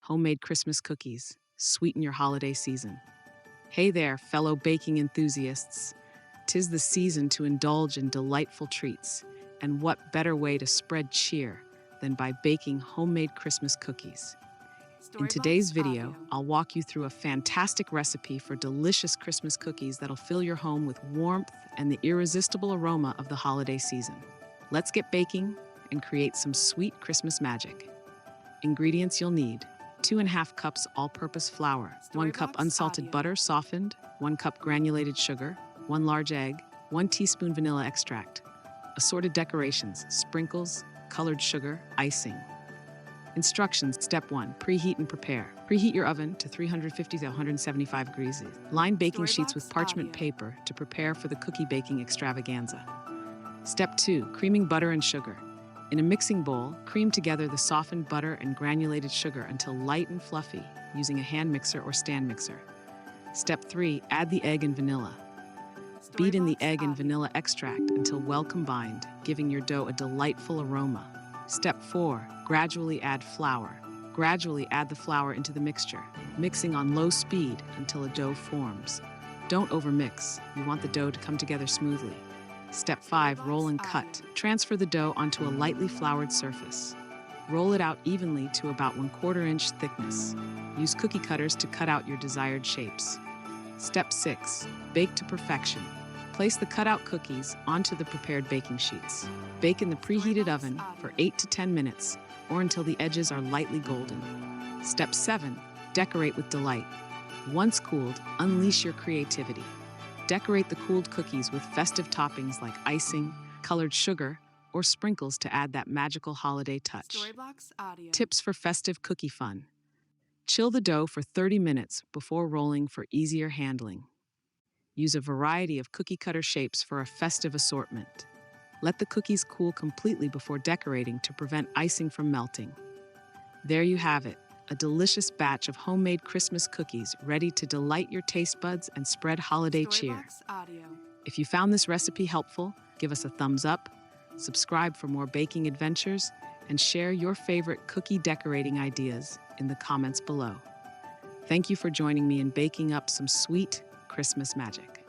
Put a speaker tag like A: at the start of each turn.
A: homemade Christmas cookies, sweeten your holiday season. Hey there, fellow baking enthusiasts. 'Tis the season to indulge in delightful treats, and what better way to spread cheer than by baking homemade Christmas cookies? In today's video, I'll walk you through a fantastic recipe for delicious Christmas cookies that'll fill your home with warmth and the irresistible aroma of the holiday season. Let's get baking and create some sweet Christmas magic. Ingredients you'll need: 2½ cups all-purpose flour, 1 cup unsalted butter softened, 1 cup granulated sugar, 1 large egg, 1 teaspoon vanilla extract. Assorted decorations: sprinkles, colored sugar, icing. Instructions: Step 1. Preheat and prepare. Preheat your oven to 350 to 175 degrees. Line baking sheets with parchment paper to prepare for the cookie baking extravaganza. Step 2. Creaming butter and sugar. In a mixing bowl, cream together the softened butter and granulated sugar until light and fluffy, using a hand mixer or stand mixer. Step 3. Add the egg and vanilla. Beat in the egg and vanilla extract until well combined, giving your dough a delightful aroma. Step 4. Gradually add flour. Gradually add the flour into the mixture, mixing on low speed until a dough forms. Don't overmix. You want the dough to come together smoothly. Step 5. Roll and cut. Transfer the dough onto a lightly floured surface. Roll it out evenly to about 1/4 inch thickness. Use cookie cutters to cut out your desired shapes. Step 6. Bake to perfection. Place the cut-out cookies onto the prepared baking sheets. Bake in the preheated oven for 8 to 10 minutes or until the edges are lightly golden. Step 7. Decorate with delight. Once cooled, unleash your creativity. Decorate the cooled cookies with festive toppings like icing, colored sugar, or sprinkles to add that magical holiday touch. Tips for festive cookie fun. Chill the dough for 30 minutes before rolling for easier handling. Use a variety of cookie cutter shapes for a festive assortment. Let the cookies cool completely before decorating to prevent icing from melting. There you have it, a delicious batch of homemade Christmas cookies ready to delight your taste buds and spread holiday cheer. If you found this recipe helpful, give us a thumbs up, subscribe for more baking adventures, and share your favorite cookie decorating ideas in the comments below. Thank you for joining me in baking up some sweet Christmas magic.